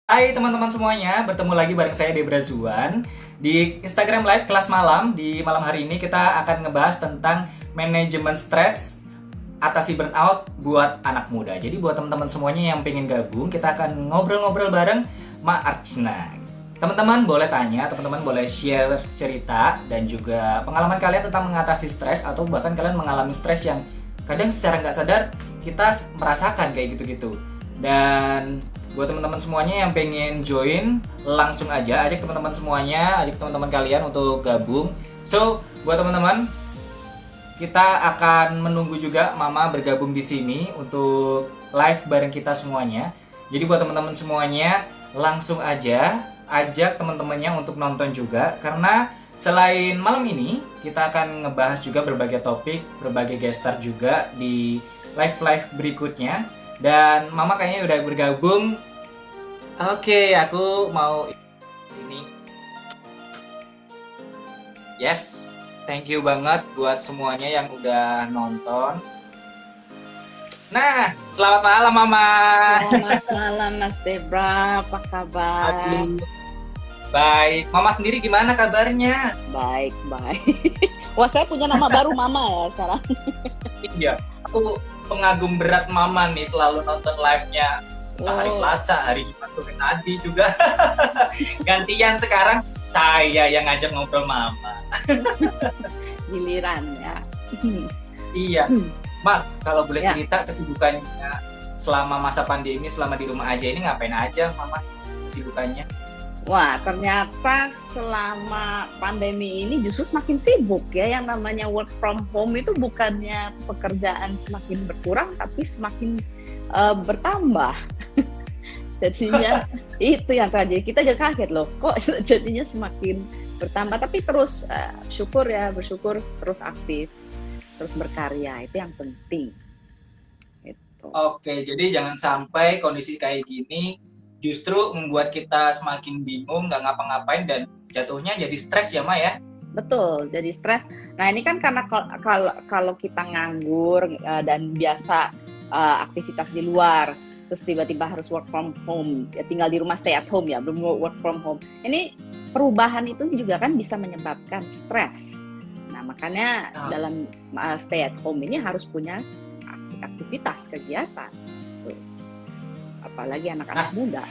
Hai teman-teman semuanya, bertemu lagi bareng saya Debra Zuan di Instagram Live Kelas Malam. Di malam hari ini kita akan ngebahas tentang manajemen stres atasi burnout buat anak muda. Jadi buat teman-teman semuanya yang pengen gabung, kita akan ngobrol-ngobrol bareng Ma Archna. Teman-teman boleh tanya, teman-teman boleh share cerita dan juga pengalaman kalian tentang mengatasi stres atau bahkan kalian mengalami stres yang kadang secara nggak sadar kita merasakan kayak gitu-gitu. Dan buat teman-teman semuanya yang pengen join, langsung aja ajak teman-teman semuanya, ajak teman-teman kalian untuk gabung. So, buat teman-teman, kita akan menunggu juga Mama bergabung di sini untuk live bareng kita semuanya. Jadi buat teman-teman semuanya, langsung aja ajak teman-temannya untuk nonton juga, karena selain malam ini kita akan ngebahas juga berbagai topik, berbagai guest star juga di live-live berikutnya. Dan Mama kayaknya udah bergabung. Oke, aku mau ini. Yes, thank you banget buat semuanya yang udah nonton. Nah, selamat malam Mama. Selamat malam Mas Debra, apa kabar? Aduh, baik. Mama sendiri gimana kabarnya? Baik, baik. Wah, saya punya nama baru Mama ya sekarang. Iya, aku pengagum berat Mama nih, selalu nonton live-nya. Entah hari Selasa, hari Jumat, sore tadi juga. Gantian sekarang saya yang ngajak ngobrol Mama. Giliran ya. Iya, Mak, kalau boleh Ya. cerita kesibukannya selama masa pandemi, selama di rumah aja ini ngapain aja, Mama? Kesibukannya? Wah, ternyata selama pandemi ini justru semakin sibuk ya. Yang namanya work from home itu bukannya pekerjaan semakin berkurang, tapi semakin bertambah. Jadinya itu yang terjadi. Kita juga kaget loh, kok jadinya semakin bertambah. Tapi terus bersyukur terus aktif, terus berkarya, itu yang penting. Itu. Oke, jadi jangan sampai kondisi kayak gini justru membuat kita semakin bingung, nggak ngapa-ngapain, dan jatuhnya jadi stres ya, Ma ya? Betul, jadi stres. Nah ini kan karena kalau kita nganggur dan biasa aktivitas di luar, terus tiba-tiba harus work from home, ya tinggal di rumah stay at home ya, belum work from home. Ini perubahan itu juga kan bisa menyebabkan stres. Nah makanya dalam stay at home ini harus punya aktivitas kegiatan. Tuh. Apalagi anak-anak muda.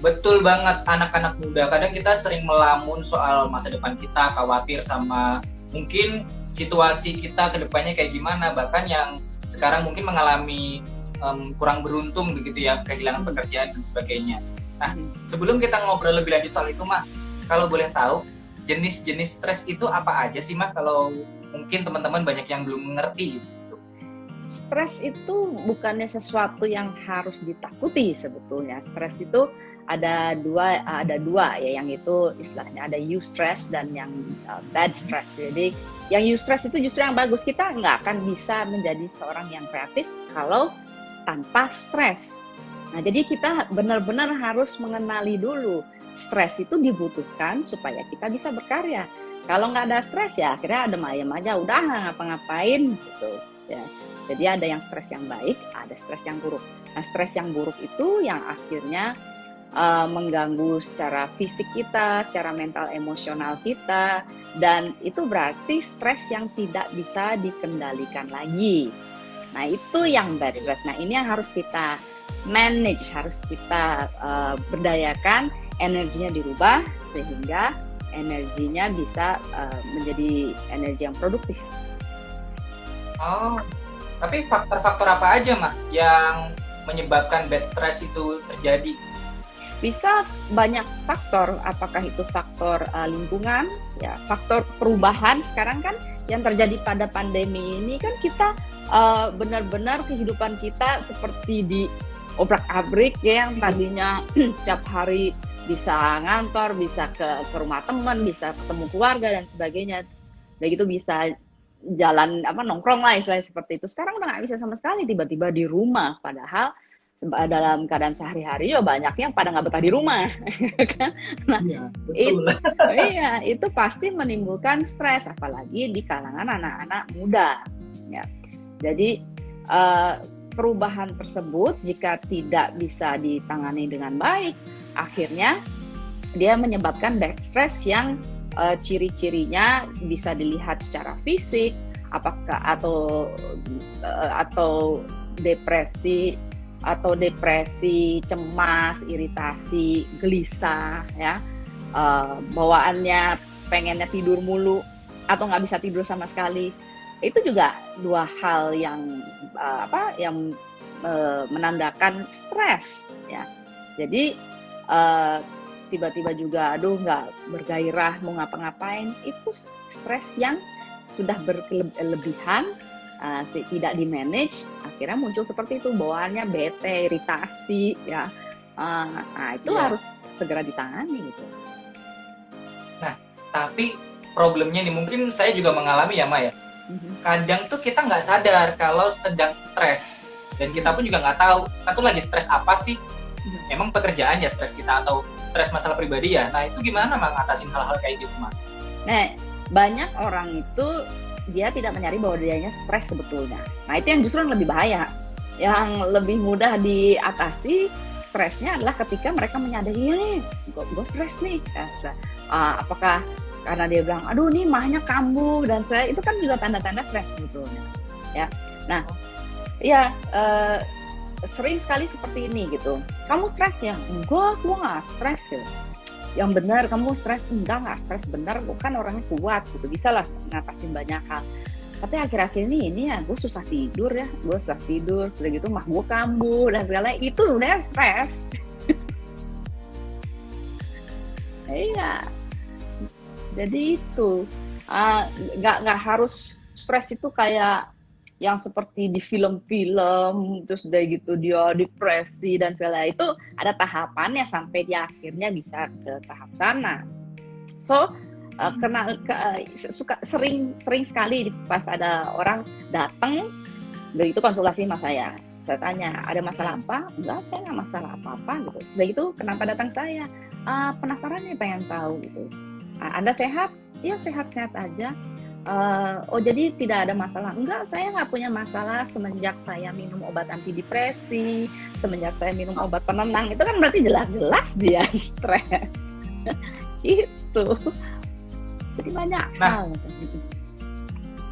Betul banget, anak-anak muda. Kadang kita sering melamun soal masa depan kita, khawatir sama mungkin situasi kita ke depannya kayak gimana. Bahkan yang sekarang mungkin mengalami kurang beruntung begitu ya, kehilangan pekerjaan dan sebagainya. Nah, sebelum kita ngobrol lebih lanjut soal itu, Mah, kalau boleh tahu, jenis-jenis stres itu apa aja sih, Mah? Kalau mungkin teman-teman banyak yang belum mengerti gitu. Stres itu bukannya sesuatu yang harus ditakuti sebetulnya. Stres itu ada dua ya, yang itu istilahnya ada eustress dan yang bad stress. Jadi yang eustress itu justru yang bagus. Kita nggak akan bisa menjadi seorang yang kreatif kalau tanpa stres. Nah jadi kita benar-benar harus mengenali dulu stres itu dibutuhkan supaya kita bisa berkarya. Kalau nggak ada stres ya akhirnya adem ayem aja, udah nggak ngapa-ngapain gitu ya. Jadi ada yang stres yang baik, ada stres yang buruk. Nah, stres yang buruk itu yang akhirnya mengganggu secara fisik kita, secara mental emosional kita, dan itu berarti stres yang tidak bisa dikendalikan lagi. Nah, itu yang bad stress. Nah, ini yang harus kita manage, harus kita berdayakan, energinya dirubah sehingga energinya bisa menjadi energi yang produktif. Oh, tapi faktor-faktor apa aja, Mak, yang menyebabkan bad stress itu terjadi? Bisa banyak faktor, apakah itu faktor lingkungan, ya faktor perubahan. Sekarang kan yang terjadi pada pandemi ini kan kita benar-benar kehidupan kita seperti di obrak-abrik ya, yang tadinya setiap hari bisa ngantor, bisa ke rumah teman, bisa ketemu keluarga dan sebagainya. Begitu bisa jalan nongkrong lah istilahnya seperti itu. Sekarang udah nggak bisa sama sekali, tiba-tiba di rumah, padahal dalam keadaan sehari-hari ya banyak yang pada nggak betah di rumah. Nah Iya, betul. itu pasti menimbulkan stres, apalagi di kalangan anak-anak muda ya. Jadi perubahan tersebut jika tidak bisa ditangani dengan baik, akhirnya dia menyebabkan back stress yang ciri-cirinya bisa dilihat secara fisik, apakah atau depresi, cemas, iritasi, gelisah, ya, bawaannya pengennya tidur mulu atau nggak bisa tidur sama sekali. Itu juga dua hal yang menandakan stres, ya. Jadi tiba-tiba juga nggak bergairah mau ngapa-ngapain, itu stres yang sudah berlebihan, tidak di-manage, akhirnya muncul seperti itu, bawaannya bete, iritasi, ya. Nah itu harus segera ditangani gitu. Nah, tapi problemnya nih, mungkin saya juga mengalami ya, Ma ya. Kadang tuh kita nggak sadar kalau sedang stres, dan kita pun juga nggak tahu kita tuh lagi stres apa sih. Emang pekerjaan ya stres kita atau stres masalah pribadi ya. Nah itu gimana ngatasin hal-hal kayak gitu, Ma? Nah, banyak orang itu dia tidak menyadari bahwa dianya stres sebetulnya. Nah itu yang justru lebih bahaya. Yang lebih mudah diatasi stresnya adalah ketika mereka menyadari, nih gue stres nih. Apakah karena dia bilang, aduh nih mahnya kambuh dan saya, itu kan juga tanda-tanda stres sebetulnya. Ya, nah, ya sering sekali seperti ini gitu. Kamu stres ya? Enggak, gue nggak stres gitu. Yang benar kamu stres? Enggak stres, benar, gue kan orangnya kuat gitu, bisa lah ngatasin banyak hal. Tapi akhir-akhir ini ya gue susah tidur, sudah gitu mah gue kambuh dan segala, itu sebenarnya stres. Iya, jadi itu nggak harus stres itu kayak yang seperti di film-film, terus dari gitu dia depresi dan segala, itu ada tahapannya sampai dia akhirnya bisa ke tahap sana. So sering sekali pas ada orang datang begitu konsultasi sama saya tanya ada masalah apa? Enggak, saya nggak masalah apa-apa gitu. Sudah gitu kenapa datang saya? Penasaran nih, pengen tahu gitu. Anda sehat? Ya sehat-sehat aja. Oh jadi tidak ada masalah? Enggak, saya nggak punya masalah semenjak saya minum obat antidepresi, semenjak saya minum obat penenang. Itu kan berarti jelas-jelas dia stres. Itu. Jadi banyak hal.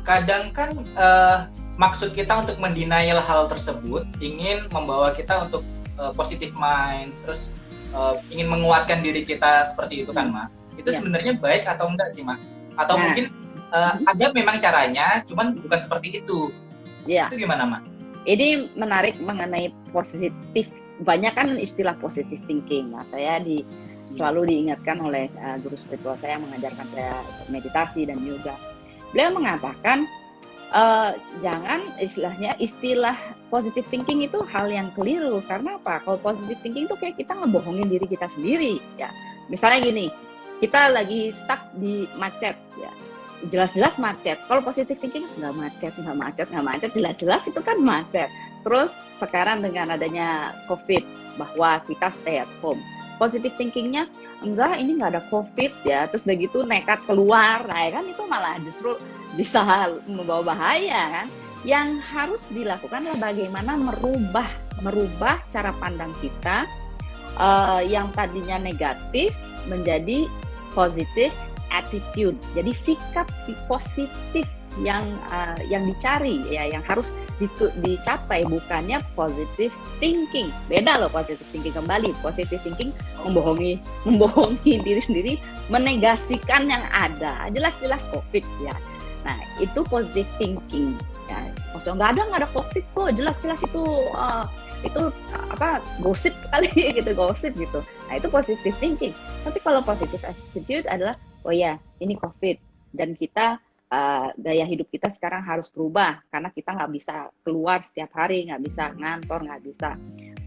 Kadang kan maksud kita untuk mendenial hal tersebut ingin membawa kita untuk positive mind, terus ingin menguatkan diri kita seperti itu kan, Ma? Itu sebenarnya baik atau enggak sih, Ma? Atau mungkin ada memang caranya, cuman bukan seperti itu. Ya. Itu gimana, Ma? Ini menarik mengenai positif. Banyak kan istilah positive thinking. Nah, saya selalu diingatkan oleh guru spiritual saya yang mengajarkan saya meditasi dan yoga. Beliau mengatakan jangan istilah positive thinking itu hal yang keliru. Karena apa? Kalau positive thinking itu kayak kita ngebohongin diri kita sendiri. Ya, misalnya gini, kita lagi stuck di macet, ya. Jelas-jelas macet. Kalau positive thinking nggak macet, jelas-jelas itu kan macet. Terus sekarang dengan adanya COVID, bahwa kita stay at home. Positive thinkingnya, enggak, ini nggak ada COVID ya. Terus begitu nekat keluar, nah kan itu malah justru bisa membawa bahaya kan. Yang harus dilakukan adalah bagaimana merubah cara pandang kita yang tadinya negatif menjadi positive attitude. Jadi sikap positif yang dicari, ya, yang harus dicapai, bukannya positive thinking. Beda loh positive thinking. Kembali, positive thinking membohongi diri sendiri, menegasikan yang ada. Jelas-jelas COVID ya. Nah, itu positive thinking. Ya, maksudnya nggak ada COVID kok. Jelas-jelas itu gosip kali gitu, gosip gitu. Nah, itu positive thinking. Tapi kalau positive attitude adalah, oh ya, ini COVID dan kita gaya hidup kita sekarang harus berubah karena kita nggak bisa keluar setiap hari, nggak bisa ngantor, nggak bisa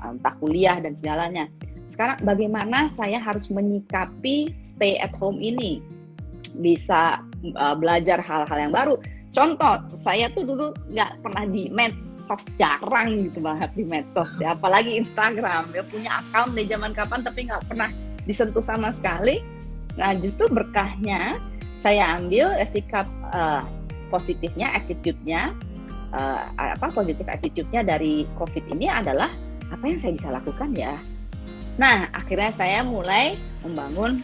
entah kuliah dan segalanya. Sekarang bagaimana saya harus menyikapi stay at home ini? Bisa belajar hal-hal yang baru. Contoh, saya tuh dulu nggak pernah di medsos, jarang gitu banget di medsos, ya. Apalagi Instagram. Dia punya account dari zaman kapan tapi nggak pernah disentuh sama sekali. Nah, justru berkahnya saya ambil sikap positifnya, attitude-nya, positive attitude-nya dari COVID ini adalah apa yang saya bisa lakukan ya. Nah, akhirnya saya mulai membangun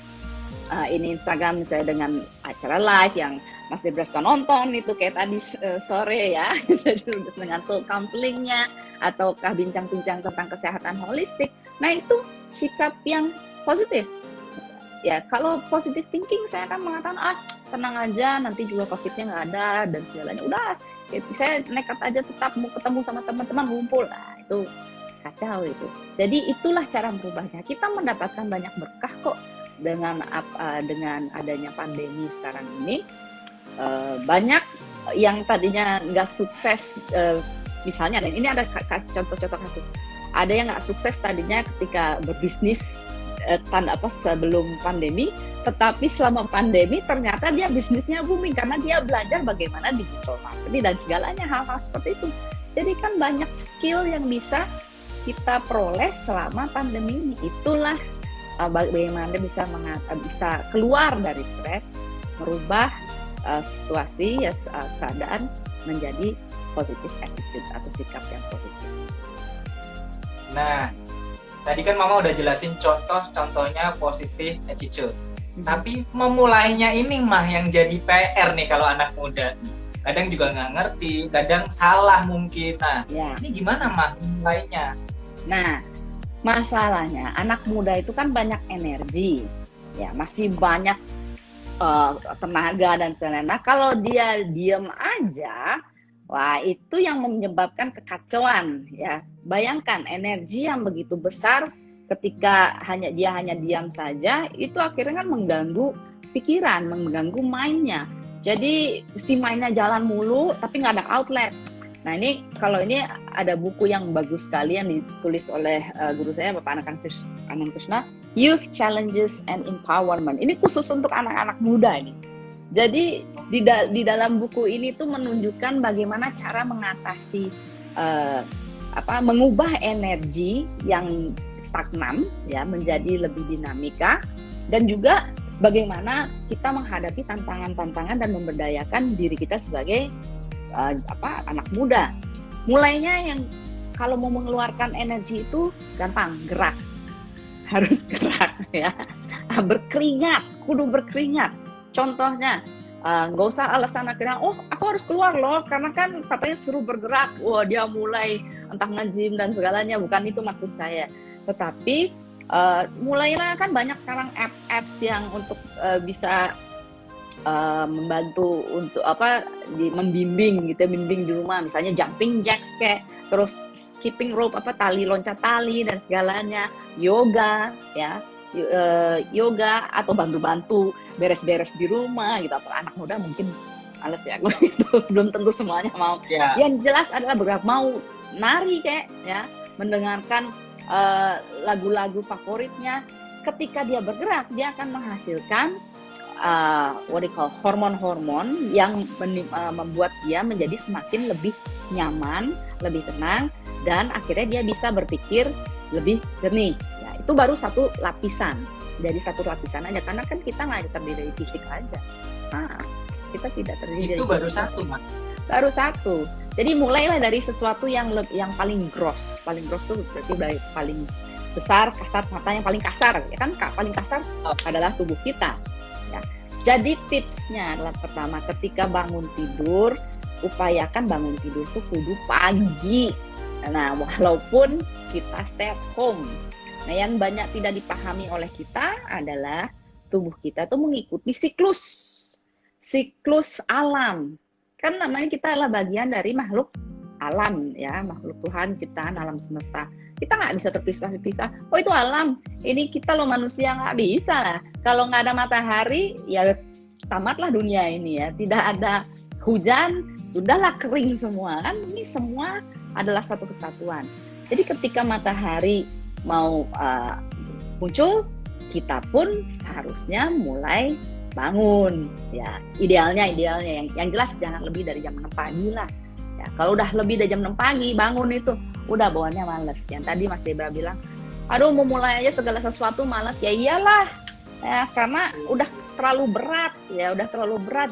ini Instagram saya dengan acara live yang Mas Debra suka nonton itu kayak tadi sore ya. Jadi dengan soul counselingnya ataukah bincang-bincang tentang kesehatan holistik. Nah, itu sikap yang positif. Ya, kalau positive thinking saya akan mengatakan tenang aja, nanti juga COVID-nya nggak ada dan segalanya. Udah, saya nekat aja tetap mau ketemu sama teman-teman ngumpul. Nah, itu kacau itu. Jadi itulah cara merubahnya. Kita mendapatkan banyak berkah kok dengan adanya pandemi sekarang ini. Banyak yang tadinya nggak sukses, misalnya, dan ini ada contoh-contoh kasus. Ada yang nggak sukses tadinya ketika berbisnis sebelum pandemi, tetapi selama pandemi ternyata dia bisnisnya booming karena dia belajar bagaimana digital marketing dan segalanya, hal-hal seperti itu. Jadi kan banyak skill yang bisa kita peroleh selama pandemi ini. Itulah bagaimana bisa keluar dari stres, merubah situasi keadaan menjadi positive attitude atau sikap yang positif. Nah, tadi kan Mama udah jelasin contoh-contohnya positive attitude. Tapi memulainya ini mah yang jadi PR nih kalau anak muda. Kadang juga nggak ngerti, kadang salah mungkin. Nah, ini gimana mah memulainya? Nah, masalahnya anak muda itu kan banyak energi, ya masih banyak tenaga dan sebagainya. Nah, kalau dia diam aja, wah itu yang menyebabkan kekacauan ya. Bayangkan energi yang begitu besar ketika dia hanya diam saja, itu akhirnya kan mengganggu pikiran, mengganggu mindnya. Jadi si mindnya jalan mulu tapi nggak ada outlet. Nah ini kalau ini ada buku yang bagus sekali yang ditulis oleh guru saya Bapak Anand Krishna, Youth Challenges and Empowerment. Ini khusus untuk anak-anak muda ini. Jadi di dalam buku ini tuh menunjukkan bagaimana cara mengatasi mengubah energi yang stagnan ya menjadi lebih dinamika, dan juga bagaimana kita menghadapi tantangan-tantangan dan memberdayakan diri kita sebagai anak muda. Mulainya yang kalau mau mengeluarkan energi itu gampang, gerak. Harus gerak ya. Berkeringat, kudu berkeringat. Contohnya, nggak usah alasan akhirnya, aku harus keluar loh, karena kan katanya suruh bergerak. Wah, dia mulai entah nge-gym dan segalanya, bukan itu maksud saya. Tetapi mulailah kan banyak sekarang apps yang untuk bisa membantu untuk membimbing gitu, bimbing di rumah, misalnya jumping jacks kayak, terus skipping rope, loncat tali dan segalanya, yoga ya, yoga atau bantu-bantu beres-beres di rumah gitu. Atau anak muda mungkin males ya gitu, belum tentu semuanya mau. Yeah. Yang jelas adalah bergerak, mau nari kayak ya, mendengarkan lagu-lagu favoritnya. Ketika dia bergerak, dia akan menghasilkan hormon-hormon yang membuat dia menjadi semakin lebih nyaman, lebih tenang, dan akhirnya dia bisa berpikir lebih jernih. Ya, itu baru satu lapisan. Dari satu lapisan aja, karena kan kita nggak terdiri dari fisik aja. Kita tidak terdiri itu dari baru satu, Mak. Baru satu. Jadi mulailah dari sesuatu yang paling gross. Paling gross itu berarti paling besar, kasar, yang paling kasar. Ya kan, paling kasar adalah tubuh kita. Ya. Jadi tipsnya adalah pertama, ketika bangun tidur, upayakan bangun tidur itu kudu pagi. Nah, walaupun kita stay at home. Nah, yang banyak tidak dipahami oleh kita adalah tubuh kita tuh mengikuti siklus alam. Kan namanya kita adalah bagian dari makhluk alam ya, makhluk Tuhan, ciptaan alam semesta. Kita nggak bisa terpisah-pisah. Oh itu alam, ini kita loh manusia, nggak bisa lah. Kalau nggak ada matahari, ya tamatlah dunia ini ya. Tidak ada hujan, sudahlah kering semua. Kan ini semua adalah satu kesatuan. Jadi ketika matahari mau muncul, kita pun seharusnya mulai bangun. Ya idealnya yang jelas jangan lebih dari jam 6 pagi lah. Ya, kalau udah lebih dari jam 6 pagi bangun itu udah bawaannya males. Yang tadi Mas Debra bilang, aduh mau mulai aja segala sesuatu males. Ya iyalah, ya, karena udah terlalu berat ya,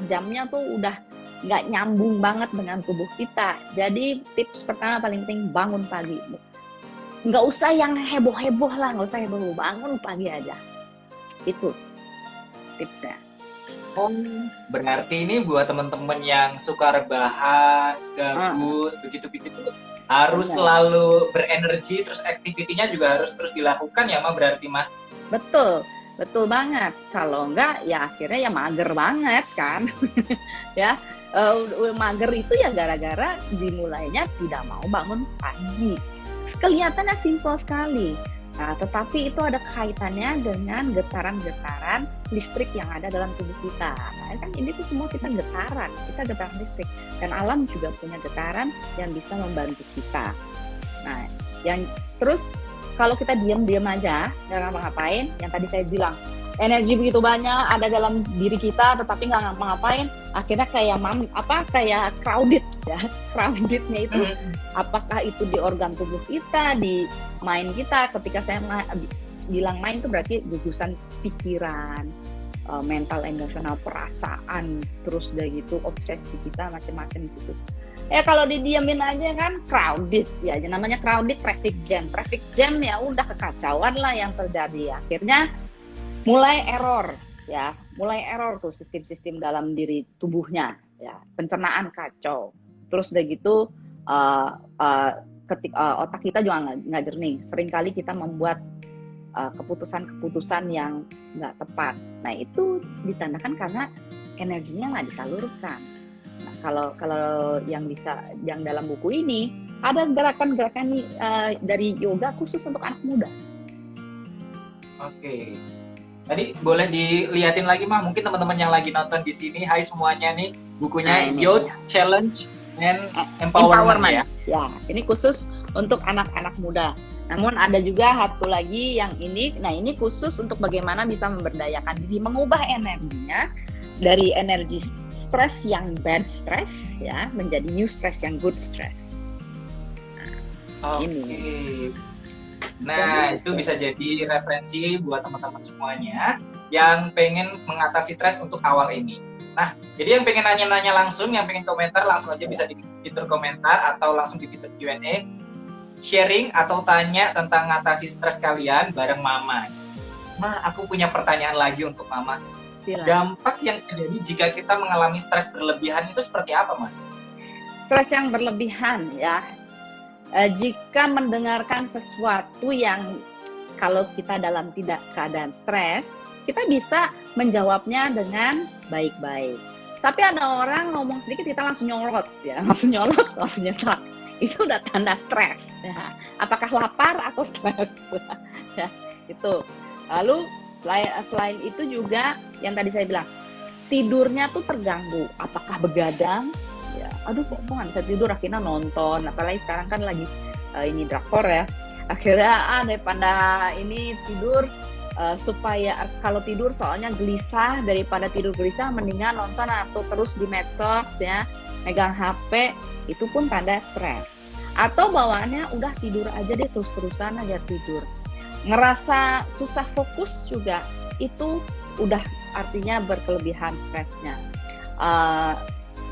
jamnya tuh udah nggak nyambung banget dengan tubuh kita. Jadi tips pertama paling penting, bangun pagi. Nggak usah yang heboh-heboh lah, nggak usah heboh, bangun pagi aja. Itu tipsnya. Oh, berarti ini buat teman-teman yang suka rebahan, gabut, begitu-begitu harus Benar. selalu berenergi, terus aktivitinya juga harus terus dilakukan ya, Mah, berarti, Mah. Betul, betul banget. Kalau enggak, ya akhirnya ya mager banget kan. Ya, mager itu ya gara-gara dimulainya tidak mau bangun pagi. Kelihatannya simpel sekali. Nah, tetapi itu ada kaitannya dengan getaran-getaran listrik yang ada dalam tubuh kita. Nah, kan ini tuh semua kita getaran listrik. Dan alam juga punya getaran yang bisa membantu kita. Nah, yang terus kalau kita diam-diam aja, nggak ngapa-ngapain, yang tadi saya bilang, energi begitu banyak ada dalam diri kita, tetapi nggak ngapa-ngapain, akhirnya kayak crowded ya, crowdednya itu, apakah itu di organ tubuh kita, di mind kita. Ketika saya bilang mind itu berarti gugusan pikiran, mental, emosional, perasaan, terus udah gitu obsesi kita macam-macam di situ. Ya kalau didiamin aja kan crowded ya, namanya crowded traffic jam ya, udah kekacauan lah yang terjadi. Akhirnya mulai error tuh sistem-sistem dalam diri tubuhnya ya, pencernaan kacau, terus udah gitu otak kita juga nggak jernih, seringkali kita membuat keputusan-keputusan yang nggak tepat. Nah itu ditandakan karena energinya nggak disalurkan. Nah kalau yang dalam buku ini ada gerakan-gerakan dari yoga khusus untuk anak muda. Oke. Tadi boleh dilihatin lagi, Mah, mungkin teman-teman yang lagi nonton di sini. Hai semuanya nih, bukunya Youth Challenge and Empowerment ya. Ya, ini khusus untuk anak-anak muda. Namun ada juga satu lagi yang ini, nah ini khusus untuk bagaimana bisa memberdayakan diri, mengubah energinya dari energi stres yang bad stress ya menjadi new stress yang good stress. Nah, ini. Nah, itu bisa jadi referensi buat teman-teman semuanya yang pengen mengatasi stres untuk awal ini. Nah, jadi yang pengen nanya-nanya langsung, yang pengen komentar langsung aja bisa di fitur komentar atau langsung di fitur Q&A. Sharing atau tanya tentang mengatasi stres kalian bareng Mama. Mah, aku punya pertanyaan lagi untuk Mama. Dampak yang terjadi jika kita mengalami stres berlebihan itu seperti apa, Mah? Stres yang berlebihan ya. Jika mendengarkan sesuatu yang kalau kita dalam tidak keadaan stres, kita bisa menjawabnya dengan baik-baik. Tapi ada orang ngomong sedikit kita langsung nyolot ya, langsung nyetak. Itu udah tanda stres. Ya. Apakah lapar atau stres? Ya, itu. Lalu selain itu juga yang tadi saya bilang, tidurnya tuh terganggu. Apakah begadang? Ya, aduh kok nggak bisa tidur, akhirnya nonton, apalagi sekarang kan lagi ini drakor ya, akhirnya daripada ini tidur supaya kalau tidur soalnya gelisah, daripada tidur gelisah mendingan nonton atau terus di medsos ya, megang HP, itu pun tanda stres. Atau bawaannya udah tidur aja deh, terus-terusan aja tidur, ngerasa susah fokus juga, itu udah artinya berkelebihan stresnya.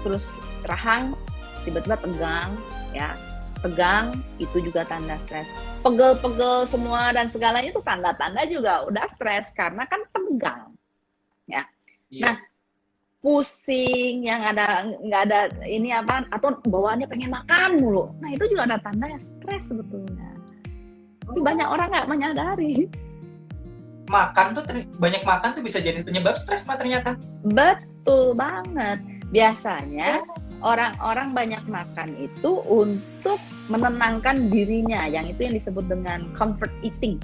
Terus rahang tiba-tiba tegang itu juga tanda stres. Pegel-pegel semua dan segalanya itu tanda-tanda juga udah stres karena kan tegang ya. Nah, pusing yang nggak ada ini apa, atau bawaannya pengen makan mulu, nah itu juga ada tanda stres sebetulnya. Tapi banyak orang nggak menyadari. Banyak makan tuh bisa jadi penyebab stres, Mah, ternyata. Betul banget. Biasanya orang-orang banyak makan itu untuk menenangkan dirinya, yang itu yang disebut dengan comfort eating.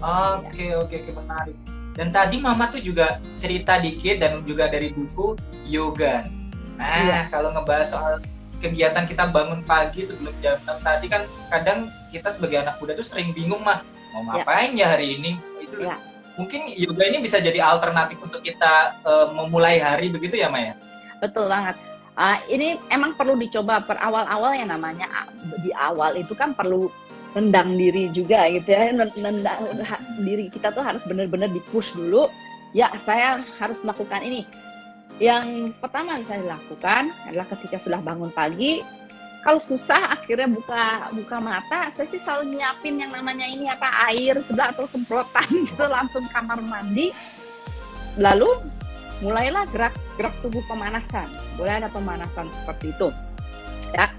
Oke, menarik. Dan tadi Mama tuh juga cerita dikit dan juga dari buku yoga. Nah, kalau ngebahas soal kegiatan kita bangun pagi sebelum jam 6 tadi kan kadang kita sebagai anak muda tuh sering bingung, Mah, mau ngapain ya hari ini. Itu mungkin yoga ini bisa jadi alternatif untuk kita memulai hari begitu ya, Maya? Betul banget. Ini emang perlu dicoba per awal-awal, yang namanya di awal itu kan perlu rendang diri juga gitu ya. Rendang diri kita tuh harus benar-benar di-push dulu ya saya harus melakukan ini. Yang pertama bisa dilakukan adalah ketika sudah bangun pagi, kalau susah akhirnya buka mata, saya sih selalu nyiapin yang namanya ini air sudah atau semprotan gitu, langsung kamar mandi. Lalu mulailah gerak tubuh pemanasan. Boleh ada pemanasan seperti itu. Ya.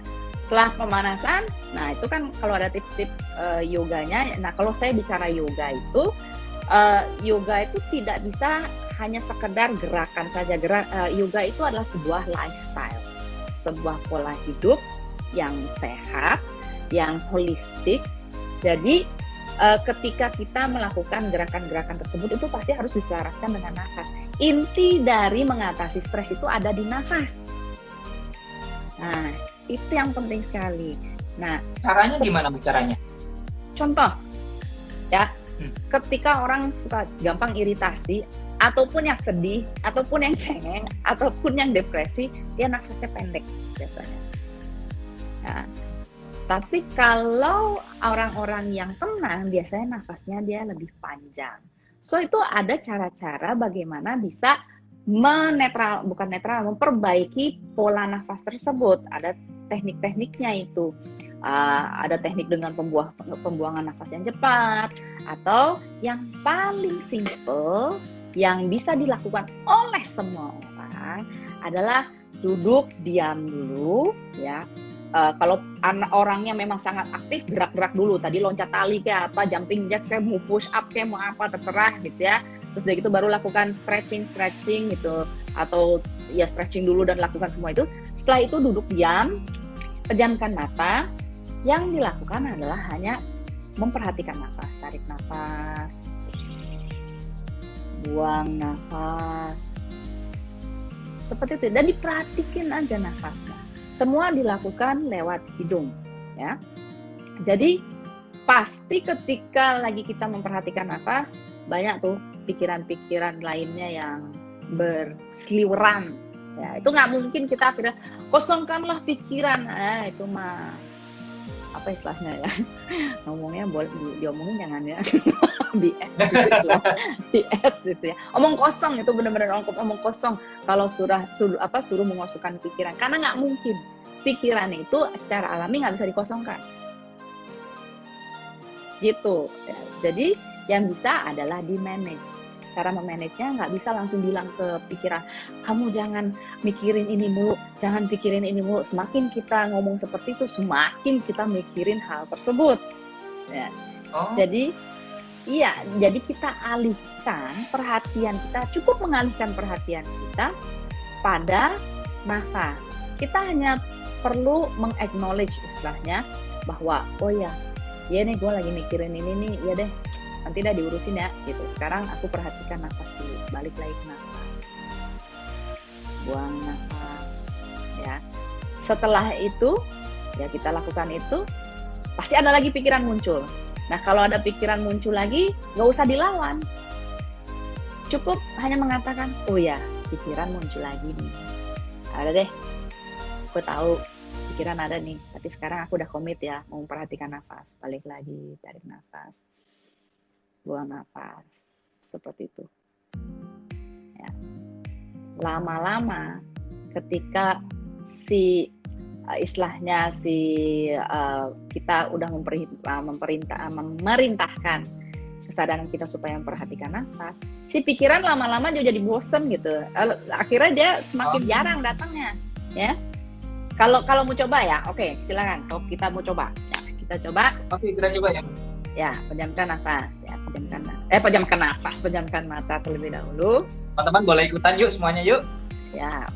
Setelah pemanasan, nah itu kan kalau ada tips-tips yoganya. Nah, kalau saya bicara yoga itu tidak bisa hanya sekedar gerakan saja. Yoga itu adalah sebuah lifestyle, sebuah pola hidup yang sehat, yang holistik. Jadi ketika kita melakukan gerakan-gerakan tersebut itu pasti harus diselaraskan dengan nafas. Inti dari mengatasi stres itu ada di nafas. Nah, itu yang penting sekali. Nah, caranya gimana caranya? Contoh, ya, ketika orang suka gampang iritasi, ataupun yang sedih, ataupun yang cengeng, ataupun yang depresi, dia nafasnya pendek biasanya. Ya. Tapi kalau orang-orang yang tenang, biasanya nafasnya dia lebih panjang. So itu ada cara-cara bagaimana bisa memperbaiki pola nafas tersebut. Ada teknik-tekniknya itu. Ada teknik dengan pembuangan nafas yang cepat, atau yang paling simple yang bisa dilakukan oleh semua orang adalah duduk diam dulu, ya. Kalau orangnya memang sangat aktif, gerak-gerak dulu. Tadi loncat tali kayak apa, jumping jack, saya mau push up kayak mau apa, terserah gitu ya. Terus dari itu baru lakukan stretching gitu, atau ya stretching dulu dan lakukan semua itu. Setelah itu duduk diam, pejamkan mata. Yang dilakukan adalah hanya memperhatikan nafas, tarik nafas, buang nafas, seperti itu. Dan diperhatikan aja nafasnya. Semua dilakukan lewat hidung, ya. Jadi pasti ketika lagi kita memperhatikan nafas, banyak tuh pikiran-pikiran lainnya yang berseliweran. Ya, itu nggak mungkin kita akhirnya kosongkanlah pikiran. Itu mah apa istilahnya ya? Ngomongnya boleh diomongin jangan ya. BS gitu ya. Omong kosong itu benar-benar omong kosong kalau suruh mengosongkan pikiran, karena nggak mungkin. Pikiran itu secara alami nggak bisa dikosongkan. Gitu. Ya. Jadi yang bisa adalah di manage. Cara memanagenya nggak bisa langsung bilang ke pikiran, kamu jangan mikirin ini mulu, jangan pikirin ini mulu. Semakin kita ngomong seperti itu, semakin kita mikirin hal tersebut. Ya. Jadi kita alihkan perhatian kita, cukup mengalihkan perhatian kita pada nafas. Kita hanya perlu meng-acknowledge istilahnya bahwa, oh ya nih gue lagi mikirin ini nih, ya deh. Nanti dah diurusin ya, gitu. Sekarang aku perhatikan nafas dulu, balik lagi ke nafas, buang nafas, ya. Setelah itu, ya kita lakukan itu, pasti ada lagi pikiran muncul. Nah, kalau ada pikiran muncul lagi, nggak usah dilawan. Cukup hanya mengatakan, oh ya, pikiran muncul lagi nih. Ada deh, aku tahu pikiran ada nih, tapi sekarang aku udah komit ya, mau memperhatikan nafas. Balik lagi, tarik nafas. Buang nafas, seperti itu. Ya. Lama-lama, ketika kita udah memerintahkan kesadaran kita supaya memperhatikan nafas, si pikiran lama-lama juga jadi bosen gitu. Akhirnya dia semakin jarang datangnya, ya. Kalau mau coba ya, oke, silakan. Kalau kita mau coba, ya, kita coba. Oke, kita coba ya. Ya, pejamkan nafas, ya, pejamkan nafas, pejamkan mata terlebih dahulu. Teman-teman boleh ikutan yuk semuanya yuk. Ya,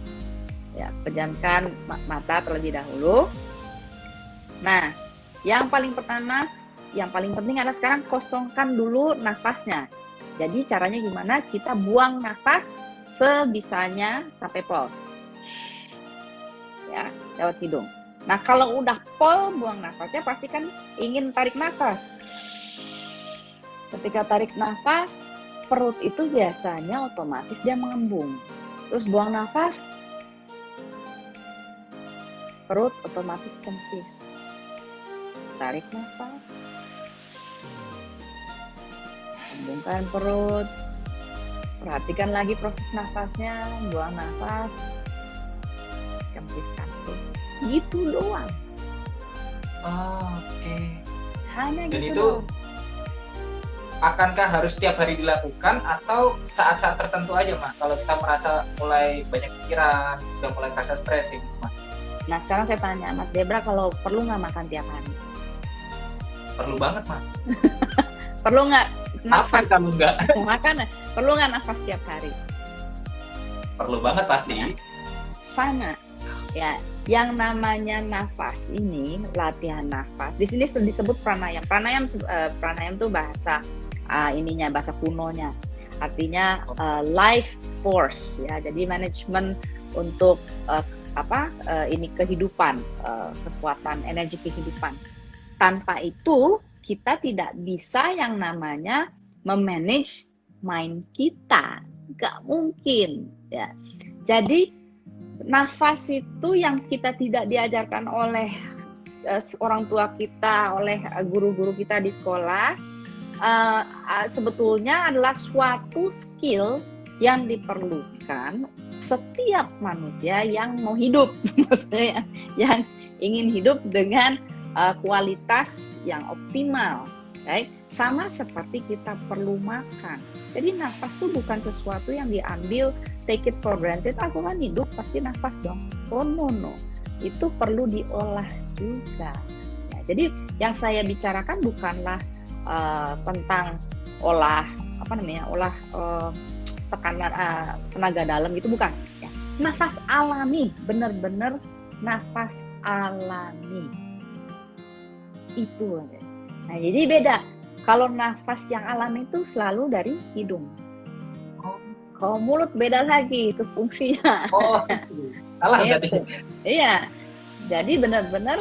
pejamkan mata terlebih dahulu. Nah, yang paling penting adalah sekarang kosongkan dulu nafasnya. Jadi caranya gimana? Kita buang nafas sebisanya sampai pol. Ya, lewat hidung. Nah, kalau udah pol buang nafasnya, pastikan ingin tarik nafas. Ketika tarik nafas, perut itu biasanya otomatis dia mengembung. Terus buang nafas, perut otomatis kempis. Tarik nafas, kembungkan perut, perhatikan lagi proses nafasnya, buang nafas, kembiskan tuh. Gitu doang. Oke. Hanya Dan gitu itu doang. akankah harus setiap hari dilakukan atau saat-saat tertentu aja, Mak? Kalau kita merasa mulai banyak pikiran, udah mulai merasa stres kayak gitu, Mak? Nah sekarang saya tanya Mas Debra, kalau perlu nggak makan tiap hari? Perlu banget, Mak. Perlu nggak Apa nafas? kamu nggak? Makan, perlu nggak nafas tiap hari? Perlu banget pasti. Sama. Ya, yang namanya nafas ini, latihan nafas. Di sini disebut pranayam. Pranayam itu bahasa bahasa kunonya. Artinya life force ya. Jadi manajemen untuk kehidupan, kekuatan energi kehidupan. Tanpa itu kita tidak bisa yang namanya memanage mind kita. Nggak mungkin ya. Jadi nafas itu yang kita tidak diajarkan oleh orang tua kita, oleh guru-guru kita di sekolah, sebetulnya adalah suatu skill yang diperlukan setiap manusia yang mau hidup, maksudnya yang ingin hidup dengan kualitas yang optimal, right? Sama seperti kita perlu makan. Jadi nafas itu bukan sesuatu yang diambil take it for granted, aku kan hidup pasti nafas dong. Oh no, itu perlu diolah juga. Ya, jadi yang saya bicarakan bukanlah tentang olah tekanan tenaga dalam gitu, bukan. Ya. Nafas alami, benar-benar nafas alami itu. Nah jadi beda. Kalau nafas yang alami itu selalu dari hidung. Kalau mulut beda lagi itu fungsinya. Oh, salah berarti. Iya. Jadi benar-benar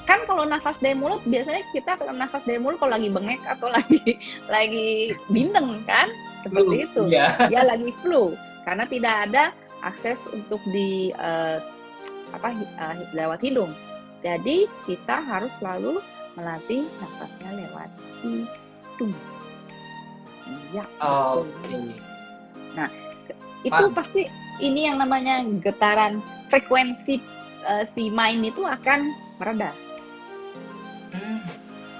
kan kalau nafas dari mulut biasanya kita kalau nafas dari mulut kalau lagi bengek atau lagi bindeng kan seperti itu. Ya. Ya lagi flu karena tidak ada akses untuk lewat hidung. Jadi kita harus selalu melatih nafasnya lewat hidung. Ya. Oke. Nah, itu pasti ini yang namanya getaran frekuensi si mind itu akan mereda.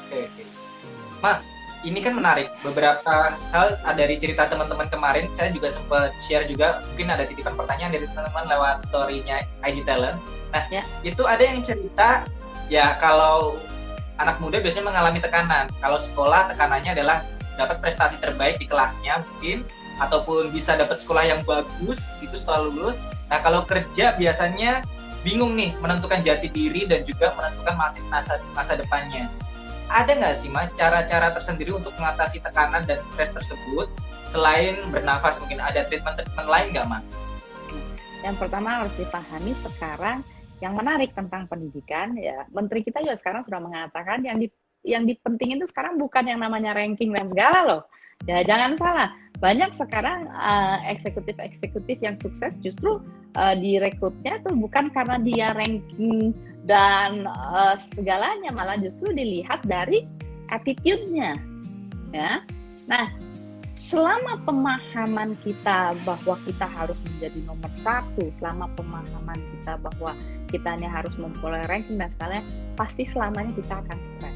Oke. Mak, ini kan menarik. Beberapa hal dari cerita teman-teman kemarin, saya juga sempat share juga. Mungkin ada titipan pertanyaan dari teman-teman lewat story-nya ID Talent. Nah, itu ada yang cerita, ya kalau anak muda biasanya mengalami tekanan. Kalau sekolah tekanannya adalah dapat prestasi terbaik di kelasnya mungkin, ataupun bisa dapat sekolah yang bagus itu setelah lulus. Nah kalau kerja biasanya bingung nih menentukan jati diri dan juga menentukan masa depannya. Ada nggak sih Mas cara-cara tersendiri untuk mengatasi tekanan dan stres tersebut selain bernafas? Mungkin ada treatment lain nggak Mas? Yang pertama harus dipahami sekarang yang menarik tentang pendidikan ya, Menteri kita juga sekarang sudah mengatakan yang dipentingin itu sekarang bukan yang namanya ranking dan segala loh. Ya jangan salah, banyak sekarang eksekutif yang sukses justru direkrutnya tuh bukan karena dia ranking dan segalanya, malah justru dilihat dari attitude-nya. Ya, nah selama pemahaman kita bahwa kita harus menjadi nomor satu, selama pemahaman kita bahwa kita ini harus memperoleh ranking dan segalanya, pasti selamanya kita akan sukses.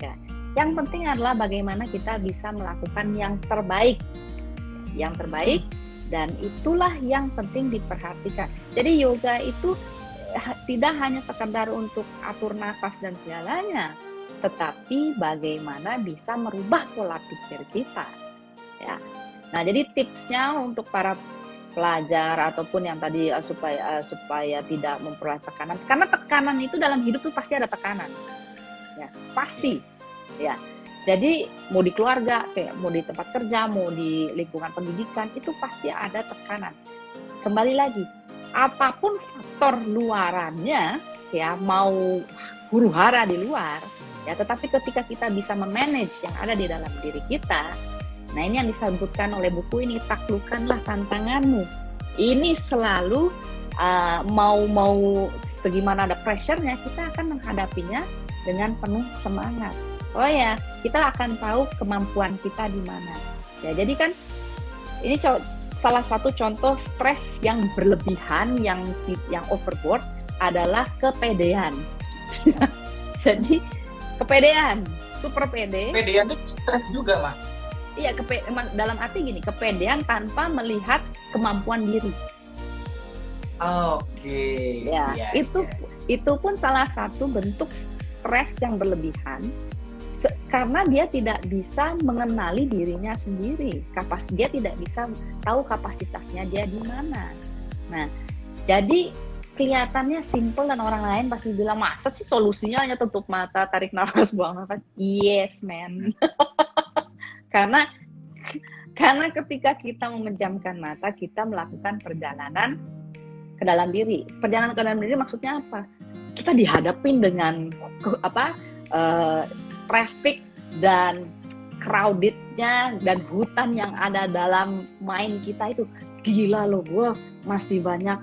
Ya. Yang penting adalah bagaimana kita bisa melakukan yang terbaik. Yang terbaik, dan itulah yang penting diperhatikan. Jadi yoga itu tidak hanya sekedar untuk atur nafas dan segalanya, tetapi bagaimana bisa merubah pola pikir kita. Ya. Nah, jadi tipsnya untuk para pelajar ataupun yang tadi supaya tidak memperoleh tekanan, karena tekanan itu dalam hidup tuh pasti ada tekanan. Ya, pasti. Ya, jadi mau di keluarga, kayak mau di tempat kerja, mau di lingkungan pendidikan, itu pasti ada tekanan. Kembali lagi, apapun faktor luarannya, ya mau huru hara di luar, ya tetapi ketika kita bisa memanage yang ada di dalam diri kita, nah ini yang disebutkan oleh buku ini, taklukkanlah tantanganmu. Ini selalu mau segimana ada pressure-nya, kita akan menghadapinya dengan penuh semangat. Oh ya, kita akan tahu kemampuan kita di mana. Ya, jadi kan ini salah satu contoh stres yang berlebihan, yang overboard adalah kepedean. Jadi kepedean, super pede. Kepedean itu stres juga, Mah. Iya, dalam arti gini, kepedean tanpa melihat kemampuan diri. Oke. Ya, itu pun salah satu bentuk stres yang berlebihan karena dia tidak bisa mengenali dirinya sendiri. Dia tidak bisa tahu kapasitasnya dia di mana. Nah, jadi kelihatannya simple dan orang lain pasti bilang, masa sih solusinya hanya tutup mata, tarik nafas, buang nafas? Yes, man. Karena ketika kita memejamkan mata, kita melakukan perjalanan ke dalam diri. Perjalanan ke dalam diri maksudnya apa? Kita dihadapin dengan traffic dan crowdednya dan hutan yang ada dalam mind kita itu. Gila loh, gue masih banyak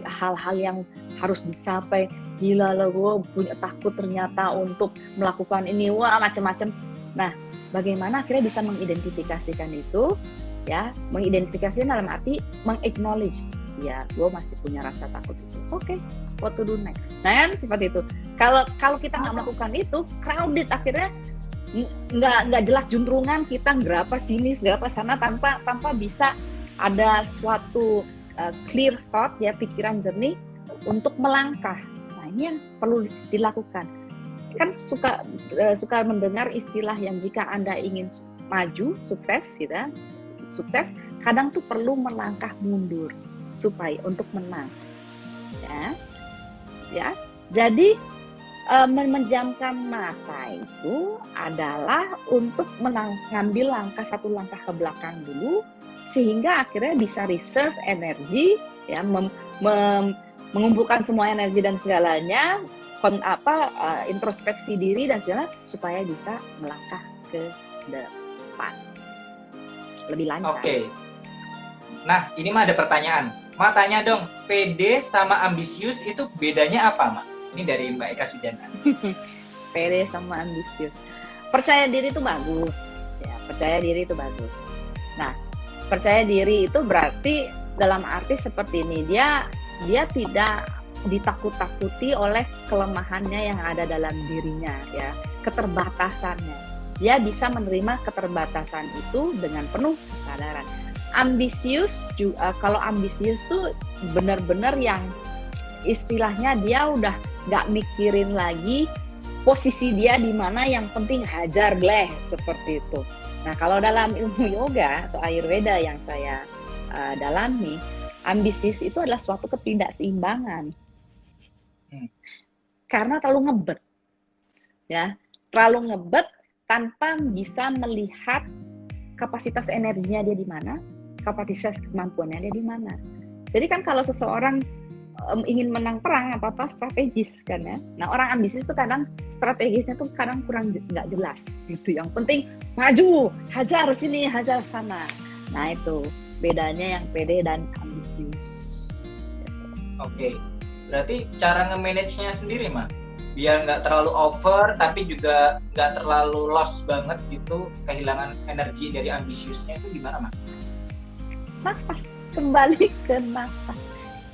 hal-hal yang harus dicapai. Gila loh, gue punya takut ternyata untuk melakukan ini, wah macam-macam. Nah, bagaimana akhirnya bisa mengidentifikasikan itu? Ya, mengidentifikasikan dalam arti meng-acknowledge. Ya, gue masih punya rasa takut itu. Oke, what to do next? Nah, kan seperti itu. Kalau kita nggak melakukan itu, crowded akhirnya nggak jelas juntrungan, kita berapa sini, berapa sana tanpa bisa ada suatu clear thought, ya, pikiran jernih untuk melangkah. Nah, ini yang perlu dilakukan. Kan suka mendengar istilah yang jika Anda ingin maju, sukses, gitu, sukses, kadang tuh perlu melangkah mundur supaya untuk menang, ya. Jadi memejamkan mata itu adalah untuk mengambil satu langkah ke belakang dulu, sehingga akhirnya bisa reserve energi, ya, mengumpulkan semua energi dan segalanya, introspeksi diri dan segala, supaya bisa melangkah ke depan lebih lancar. Oke. Nah, ini mah ada pertanyaan. Ma tanya dong, pede sama ambisius itu bedanya apa, Ma? Ini dari Mbak Eka Sujana. Pede sama ambisius. Percaya diri itu bagus. Ya, percaya diri itu bagus. Nah, percaya diri itu berarti dalam arti seperti ini, dia tidak ditakut-takuti oleh kelemahannya yang ada dalam dirinya, ya, keterbatasannya. Dia bisa menerima keterbatasan itu dengan penuh kesadaran. Ambisius juga, kalau ambisius tuh benar-benar yang istilahnya dia udah nggak mikirin lagi posisi dia di mana, yang penting hajar bleh, seperti itu. Nah, kalau dalam ilmu yoga atau Ayurveda yang saya dalami, ambisius itu adalah suatu ketidakseimbangan. Karena terlalu ngebet, ya, terlalu ngebet tanpa bisa melihat kapasitas energinya dia di mana, kapasitas kemampuannya dia di mana. Jadi kan kalau seseorang ingin menang perang apa strategis kan, ya. Nah, orang ambisius itu kadang strategisnya tuh kadang kurang nggak jelas gitu. Yang penting maju, hajar sini, hajar sana. Nah, itu bedanya yang pede dan ambisius. Oke. Berarti cara nge-manage-nya sendiri, Ma, biar nggak terlalu over tapi juga nggak terlalu loss banget gitu, kehilangan energi dari ambisiusnya, itu gimana, Ma? Nafas, kembali ke nafas.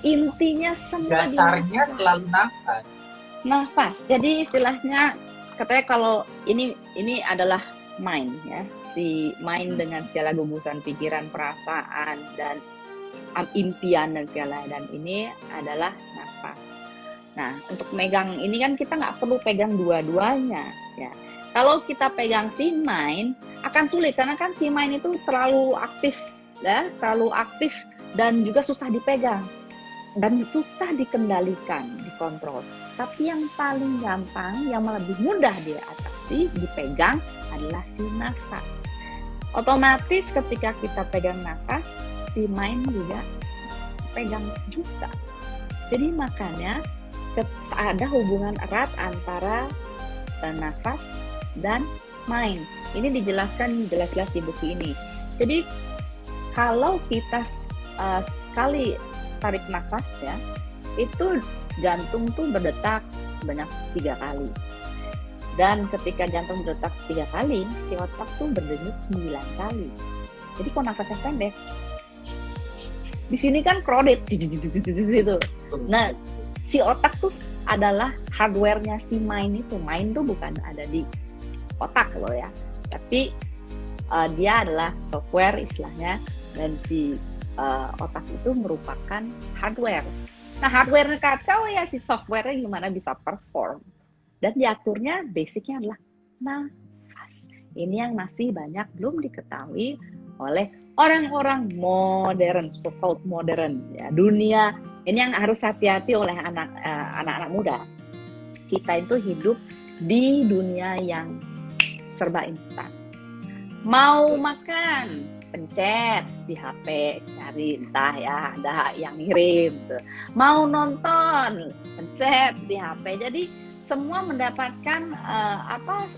Intinya semua dasarnya selalu nafas. Jadi istilahnya katanya kalau ini adalah mind, ya, si mind dengan segala gugusan pikiran, perasaan dan impian dan segala, dan ini adalah nafas. Nah, untuk megang ini kan kita nggak perlu pegang dua-duanya, ya. Kalau kita pegang si mind akan sulit karena kan si mind itu terlalu aktif, ya, terlalu aktif dan juga susah dipegang dan susah dikendalikan, dikontrol. Tapi yang paling gampang, yang lebih mudah diatasi, dipegang adalah si nafas. Otomatis ketika kita pegang nafas, si mind juga pegang juga. Jadi makanya ada hubungan erat antara nafas dan mind. Ini dijelaskan jelas-jelas di buku ini. Jadi kalau kita sekali tarik nafas, ya, itu jantung tuh berdetak sebanyak 3 kali. Dan ketika jantung berdetak 3 kali, si otak tuh berdenyut 9 kali. Jadi kalau nafasnya pendek, Di sini kan crowded gitu. Nah, si otak tuh adalah hardware-nya si mind itu. Mind tuh bukan ada di otak loh ya, tapi dia adalah software istilahnya, dan si otak itu merupakan hardware. Nah, hardware-nya kacau ya, si software-nya gimana bisa perform. Dan diaturnya basicnya adalah nafas. Ini yang masih banyak belum diketahui oleh orang-orang modern, so-called modern ya. Dunia ini yang harus hati-hati oleh anak-anak muda. Kita itu hidup di dunia yang serba instan. Mau makan, pencet di HP, cari entah ya, ada yang ngirim tuh. Mau nonton, pencet di HP. Jadi semua mendapatkan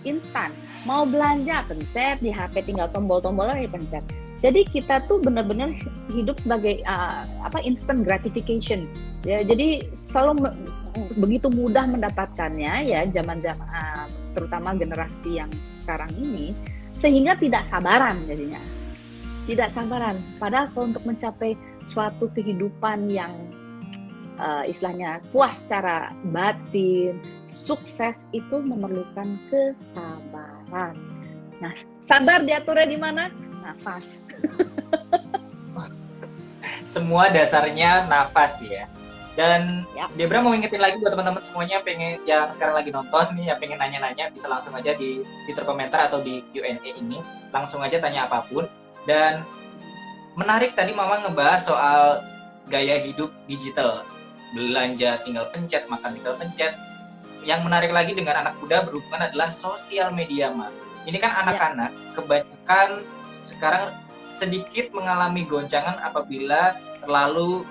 instan. Mau belanja, pencet di HP, tinggal tombol-tombolnya dipencet. Jadi kita tuh benar-benar hidup sebagai instant gratification. Ya, jadi selalu begitu mudah mendapatkannya ya, zaman-zaman terutama generasi yang sekarang ini, sehingga tidak sabaran jadinya. Tidak sabaran. Padahal kalau untuk mencapai suatu kehidupan yang istilahnya puas secara batin, sukses, itu memerlukan kesabaran. Nah, sabar diaturnya di mana? Nafas. Semua dasarnya nafas ya. Dan Debra mau ngingetin lagi buat teman-teman semuanya pengen yang sekarang lagi nonton nih, yang pengen nanya-nanya, bisa langsung aja di fitur komentar atau di Q&A ini, langsung aja tanya apapun. Dan menarik tadi Mama ngebahas soal gaya hidup digital, belanja tinggal pencet, makan tinggal pencet. Yang menarik lagi dengan anak muda berhubungan adalah sosial media, Ma. Ini kan anak-anak kebanyakan sekarang sedikit mengalami goncangan apabila terlalu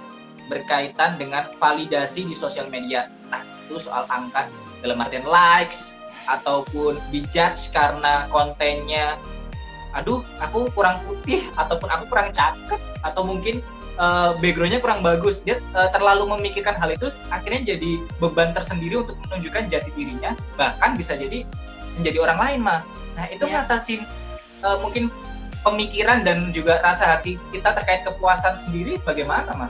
berkaitan dengan validasi di sosial media. Nah, itu soal angka dalam artian likes, ataupun dijudge karena kontennya, aduh aku kurang putih, ataupun aku kurang cakep, atau mungkin backgroundnya kurang bagus. Dia terlalu memikirkan hal itu, akhirnya jadi beban tersendiri untuk menunjukkan jati dirinya, bahkan bisa jadi menjadi orang lain, Ma. Nah, itu ngatasin mungkin pemikiran dan juga rasa hati kita terkait kepuasan sendiri bagaimana, Ma?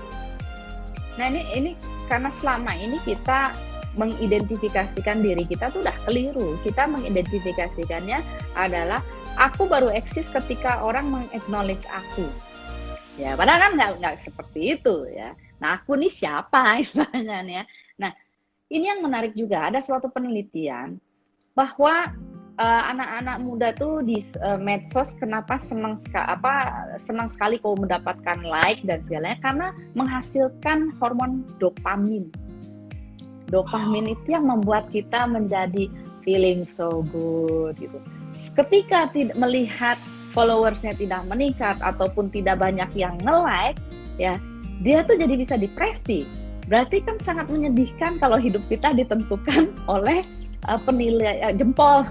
Nah, ini karena selama ini kita mengidentifikasikan diri kita tuh udah keliru. Kita mengidentifikasikannya adalah aku baru eksis ketika orang meng-acknowledge aku. Ya, padahal kan nggak seperti itu ya. Nah, aku nih siapa istilahnya ya. Nah, ini yang menarik juga, ada suatu penelitian bahwa anak-anak muda tuh di medsos kenapa senang sekali kalau mendapatkan like dan segalanya, karena menghasilkan hormon dopamin. Dopamin itu yang membuat kita menjadi feeling so good gitu. Ketika melihat followersnya tidak meningkat ataupun tidak banyak yang nge-like, ya dia tuh jadi bisa depresi. Berarti kan sangat menyedihkan kalau hidup kita ditentukan oleh penilaian jempol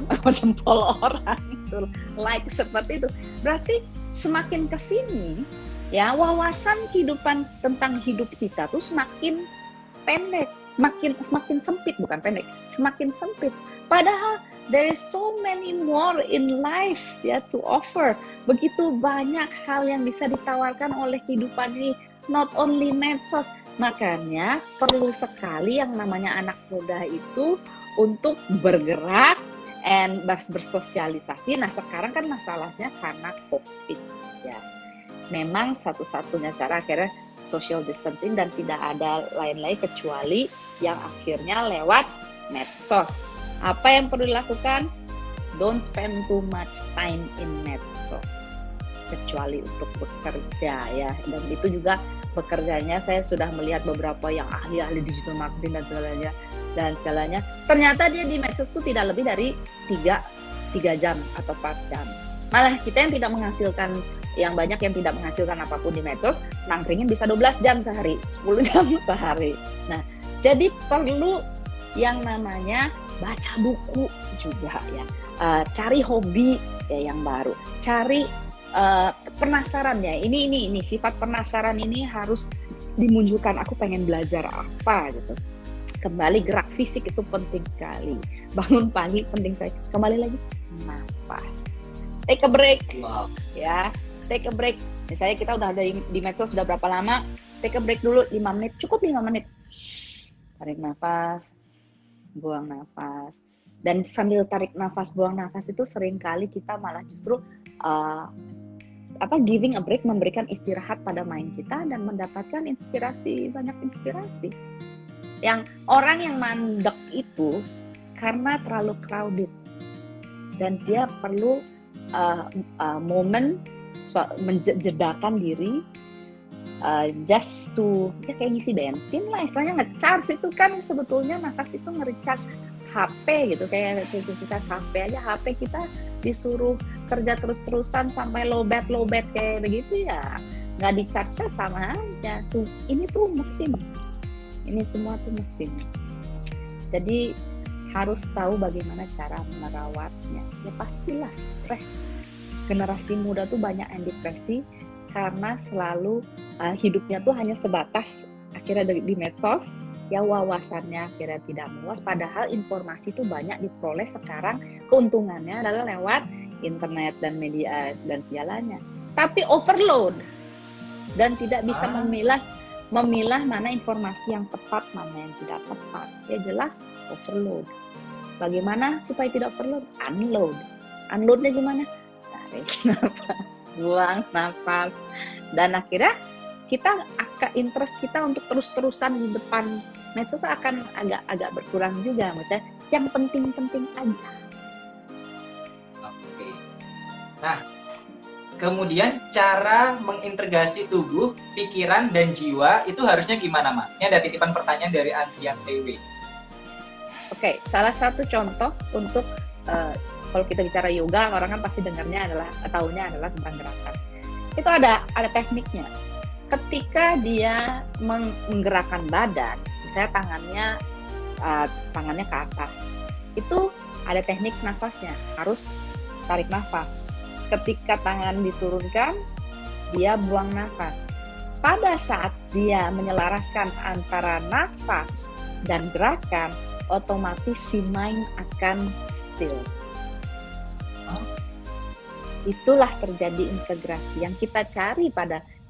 orang itu, like seperti itu. Berarti semakin kesini ya wawasan kehidupan tentang hidup kita tuh semakin pendek, semakin sempit, bukan pendek, semakin sempit. Padahal there is so many more in life ya to offer. Begitu banyak hal yang bisa ditawarkan oleh kehidupan ini, not only medsos. Makanya perlu sekali yang namanya anak muda itu untuk bergerak and bersosialisasi. Nah, sekarang kan masalahnya karena COVID ya. Memang satu-satunya cara akhirnya social distancing dan tidak ada lain-lain kecuali yang akhirnya lewat medsos. Apa yang perlu dilakukan? Don't spend too much time in medsos, kecuali untuk bekerja ya. Dan itu juga bekerjanya saya sudah melihat beberapa yang ahli-ahli digital marketing dan segalanya. Ternyata dia di medsos itu tidak lebih dari 3 jam atau 4 jam. Malah kita yang tidak menghasilkan, yang banyak yang tidak menghasilkan apapun di medsos, nangkringin bisa 12 jam sehari, 10 jam sehari. Nah, jadi perlu yang namanya baca buku juga ya, cari hobi ya yang baru, cari penasaran ya. Ini sifat penasaran ini harus dimunculkan. Aku pengen belajar apa gitu. Kembali gerak fisik itu penting sekali. Bangun pagi penting sekali. Kembali lagi nafas. Take a break. Wow. Ya, take a break. Misalnya kita udah ada di medsos sudah berapa lama, take a break dulu 5 menit, cukup 5 menit. Tarik nafas, buang nafas. Dan sambil tarik nafas, buang nafas itu seringkali kita malah justru giving a break, memberikan istirahat pada mind kita dan mendapatkan inspirasi, banyak inspirasi. Yang orang yang mandek itu karena terlalu crowded dan dia perlu momen menjedakan diri, just to kayak ngisi bensin lah, istilahnya nge-charge. Itu kan sebetulnya nafas itu nge-recharge HP gitu, kayak kita HP aja, HP kita disuruh kerja terus-terusan sampai low bat kayak begitu ya, nggak di-charge sama aja tuh. Ini tuh mesin, ini semua tuh mesin. Jadi harus tahu bagaimana cara merawatnya. Ya pastilah stres. Generasi muda tuh banyak yang depresi karena selalu hidupnya tuh hanya sebatas akhirnya di medsos, ya wawasannya akhirnya tidak meluas, padahal informasi itu banyak diperoleh sekarang. Keuntungannya adalah lewat internet dan media dan segalanya, tapi overload dan tidak bisa memilah mana informasi yang tepat, mana yang tidak tepat. Ya jelas overload. Bagaimana supaya tidak overload? Unloadnya gimana? Tarik nafas, buang nafas, dan akhirnya interest kita untuk terus-terusan di depan medsos akan agak berkurang juga. Maksudnya yang penting-penting aja. Oke. Nah, kemudian cara mengintegrasi tubuh, pikiran, dan jiwa itu harusnya gimana, Mak? Ini ada titipan pertanyaan dari Andrian TW. Oke, salah satu contoh untuk kalau kita bicara yoga, orang kan pasti dengarnya tahunya adalah tentang gerakan. Itu ada tekniknya. Ketika dia menggerakkan badan, misalnya tangannya ke atas, itu ada teknik nafasnya, harus tarik nafas. Ketika tangan diturunkan, dia buang nafas. Pada saat dia menyelaraskan antara nafas dan gerakan, otomatis si mind akan still. Itulah terjadi integrasi yang kita cari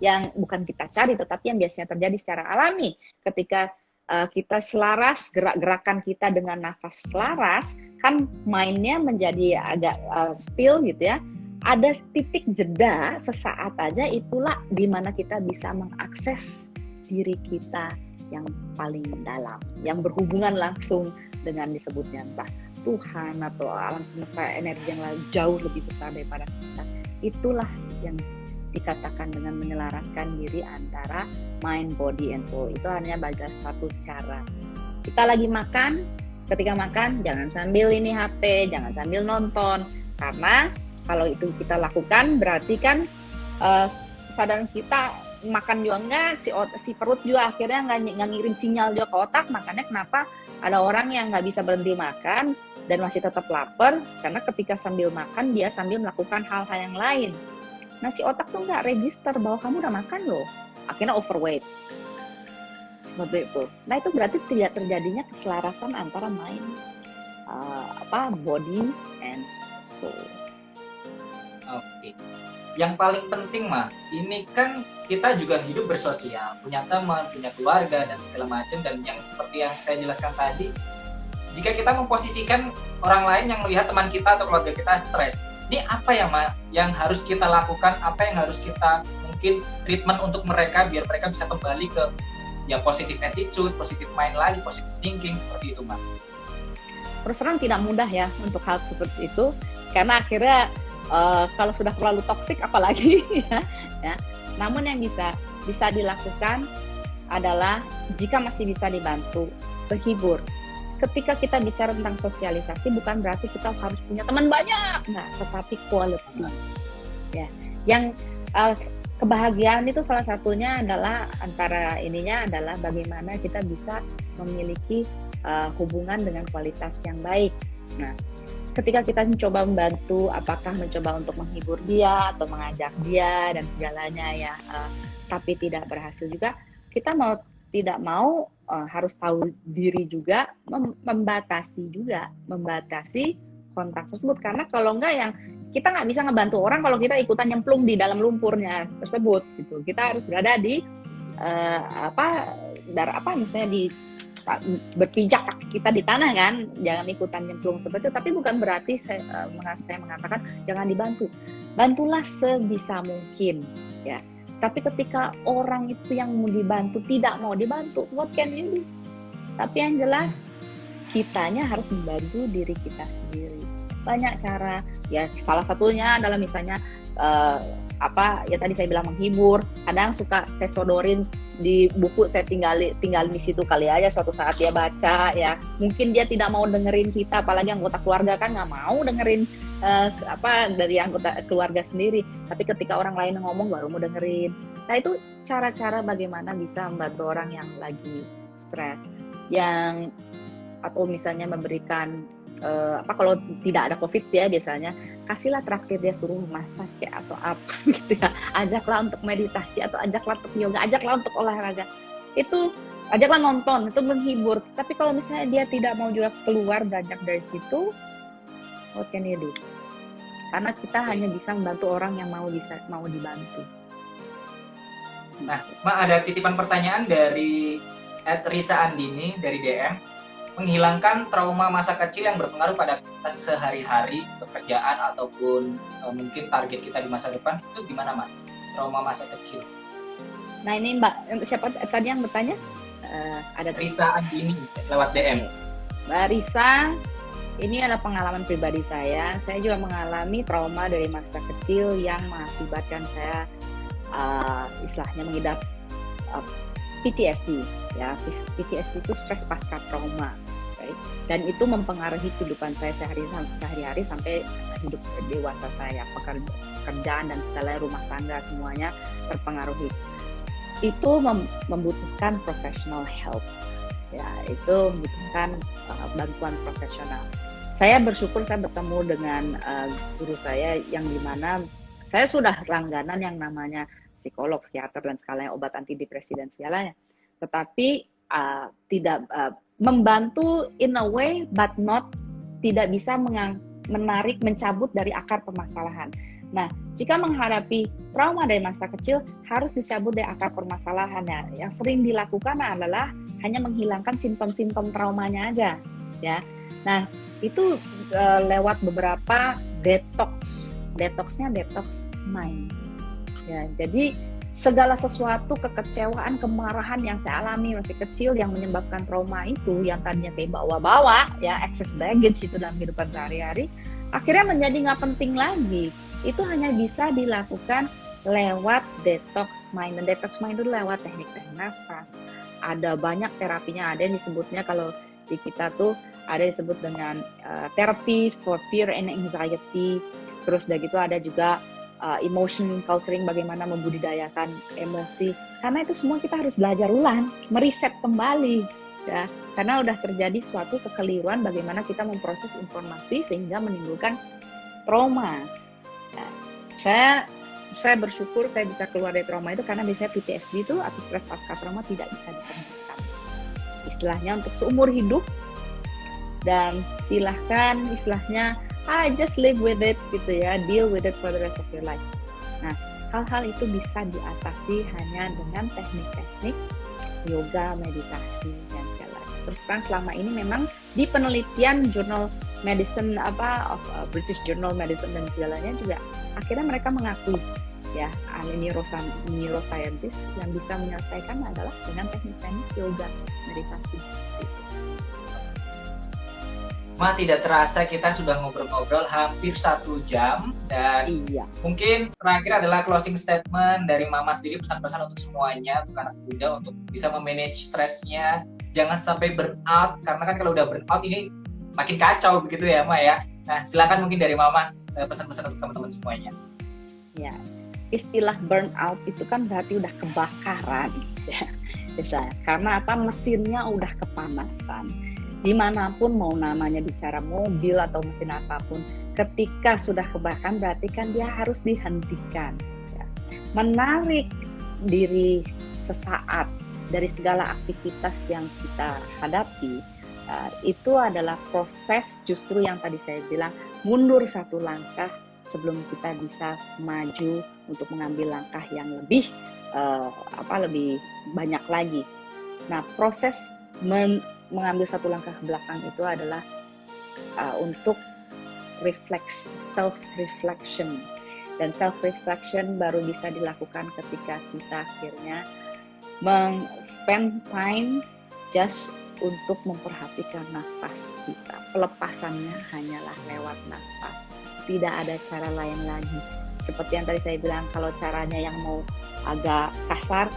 yang bukan kita cari, tetapi yang biasanya terjadi secara alami. Ketika kita selaras, gerakan kita dengan nafas selaras, kan mind-nya menjadi agak still gitu ya. Ada titik jeda sesaat aja, itulah di mana kita bisa mengakses diri kita yang paling dalam, yang berhubungan langsung dengan disebutnya entah Tuhan atau alam semesta, energi yang jauh lebih besar daripada kita. Itulah yang dikatakan dengan menyelaraskan diri antara mind, body, and soul. Itu hanya bagian satu cara. Kita lagi makan, ketika makan jangan sambil ini HP, jangan sambil nonton, karena kalau itu kita lakukan berarti kan kesadaran kita makan juga enggak, si perut juga akhirnya nggak ngirim sinyal juga ke otak. Makanya kenapa ada orang yang nggak bisa berhenti makan dan masih tetap lapar, karena ketika sambil makan dia sambil melakukan hal-hal yang lain. Nah, si otak tuh nggak register bahwa kamu udah makan loh, akhirnya overweight. Seperti itu. Nah, itu berarti tidak terjadinya keselarasan antara mind, body, and soul. Oke. Yang paling penting, mah, ini kan kita juga hidup bersosial, punya teman, punya keluarga, dan segala macam. Dan yang seperti yang saya jelaskan tadi, jika kita memposisikan orang lain yang melihat teman kita atau keluarga kita stres, ini apa yang harus kita lakukan, apa yang harus kita mungkin treatment untuk mereka biar mereka bisa kembali ke ya positive attitude, positive mind lagi, positive thinking, seperti itu, Mbak. Terus terang tidak mudah ya untuk hal seperti itu, karena akhirnya kalau sudah terlalu toksik apalagi ya. Namun yang bisa dilakukan adalah jika masih bisa dibantu, terhibur. Ketika kita bicara tentang sosialisasi, bukan berarti kita harus punya teman banyak, enggak, tetapi quality. Ya, yang kebahagiaan itu salah satunya adalah adalah bagaimana kita bisa memiliki hubungan dengan kualitas yang baik. Nah, ketika kita mencoba membantu, apakah mencoba untuk menghibur dia atau mengajak dia dan segalanya ya, tapi tidak berhasil juga, kita tidak mau harus tahu diri juga, membatasi kontak tersebut. Karena kalau enggak, yang kita nggak bisa ngebantu orang kalau kita ikutan nyemplung di dalam lumpurnya tersebut gitu. Kita harus berada di misalnya di berpijak kaki kita di tanah kan, jangan ikutan nyemplung seperti itu. Tapi bukan berarti saya mengatakan jangan dibantu, bantulah sebisa mungkin ya. Tapi ketika orang itu yang mau dibantu tidak mau dibantu, what can you do? Tapi yang jelas kitanya harus membantu diri kita sendiri. Banyak cara ya, salah satunya adalah misalnya tadi saya bilang menghibur. Kadang suka saya sodorin di buku, saya tinggalin di situ, kali aja suatu saat dia baca ya. Mungkin dia tidak mau dengerin kita, apalagi anggota keluarga kan nggak mau dengerin dari anggota keluarga sendiri. Tapi ketika orang lain ngomong baru mau dengerin. Nah, itu cara-cara bagaimana bisa membantu orang yang lagi stres, atau misalnya memberikan kalau tidak ada COVID ya, biasanya kasihlah traktir dia, suruh massage kayak atau apa gitu ya, ajaklah untuk meditasi atau ajaklah untuk yoga, ajaklah untuk olahraga, itu ajaklah nonton, itu menghibur. Tapi kalau misalnya dia tidak mau juga keluar beranjak dari situ, what can you do? Karena kita hanya bisa membantu orang yang mau dibantu. Nah, ada titipan pertanyaan dari @Risa Andini dari DM. Menghilangkan trauma masa kecil yang berpengaruh pada kita sehari-hari, pekerjaan ataupun mungkin target kita di masa depan, itu gimana, Mak? Trauma masa kecil. Nah, ini Mbak, siapa tadi yang bertanya? Ada Risa Andini lewat DM. Mbak Risa, ini adalah pengalaman pribadi saya. Saya juga mengalami trauma dari masa kecil yang mengakibatkan saya istilahnya mengidap PTSD. Ya, PTSD itu stres pasca trauma, right? Dan itu mempengaruhi kehidupan saya sehari-hari sampai hidup dewasa saya, pekerjaan dan segala rumah tangga semuanya terpengaruhi. Itu membutuhkan professional help, ya, itu membutuhkan bantuan profesional. Saya bersyukur saya bertemu dengan guru saya yang dimana saya sudah langganan yang namanya psikolog, psikiater dan segala obat antidepresi dan segalanya. Tetapi tidak membantu in a way but tidak bisa mencabut dari akar permasalahan. Nah, jika menghadapi trauma dari masa kecil harus dicabut dari akar permasalahannya. Yang sering dilakukan adalah hanya menghilangkan simptom-simptom traumanya aja, ya. Nah, itu lewat beberapa detoxnya detox mind. Ya, jadi segala sesuatu, kekecewaan, kemarahan yang saya alami masih kecil yang menyebabkan trauma itu, yang tadinya saya bawa-bawa, ya, excess baggage itu dalam kehidupan sehari-hari, akhirnya menjadi nggak penting lagi. Itu hanya bisa dilakukan lewat detox mind. Dan detox mind itu lewat teknik-teknik nafas. Ada banyak terapinya, ada yang disebutnya kalau di kita tuh ada disebut dengan therapy for fear and anxiety. Terus udah gitu ada juga emotion culturing, bagaimana membudidayakan emosi. Karena itu semua kita harus belajar ulang, meriset kembali, ya. Karena udah terjadi suatu kekeliruan bagaimana kita memproses informasi sehingga menimbulkan trauma. Nah, saya bersyukur saya bisa keluar dari trauma itu karena biasanya PTSD itu atau stres pasca trauma tidak bisa disembuhkan. Istilahnya untuk seumur hidup, dan silahkan istilahnya just live with it gitu ya, deal with it for the rest of your life. Nah, hal-hal itu bisa diatasi hanya dengan teknik-teknik yoga, meditasi dan segala. Terus terang selama ini memang di penelitian jurnal medicine British Journal Medicine dan segalanya juga akhirnya mereka mengakui ya, ahli neuroscientist yang bisa menyelesaikan adalah dengan teknik-teknik yoga, meditasi. Tidak terasa kita sudah ngobrol-ngobrol hampir 1 jam, dan mungkin terakhir adalah closing statement dari Mama sendiri, pesan-pesan untuk semuanya, untuk anak muda untuk bisa memanage stresnya, jangan sampai burn out, karena kan kalau udah burn out ini makin kacau begitu ya, Ma ya. Nah, silakan mungkin dari Mama pesan-pesan untuk teman-teman semuanya. Ya, istilah burn out itu kan berarti udah kebakaran, ya. Misalnya, karena apa? Mesinnya udah kepanasan. Dimanapun, mau namanya bicara mobil atau mesin apapun, ketika sudah kebakaran berarti kan dia harus dihentikan, ya. Menarik diri sesaat dari segala aktivitas yang kita hadapi, itu adalah proses justru yang tadi saya bilang, mundur 1 langkah, sebelum kita bisa maju untuk mengambil langkah yang lebih lebih banyak lagi. Nah, proses mengambil satu langkah ke belakang itu adalah untuk self reflection, dan self reflection baru bisa dilakukan ketika kita akhirnya spend time just untuk memperhatikan nafas kita. Pelepasannya hanyalah lewat nafas, tidak ada cara lain lagi. Seperti yang tadi saya bilang, kalau caranya yang mau agak kasar,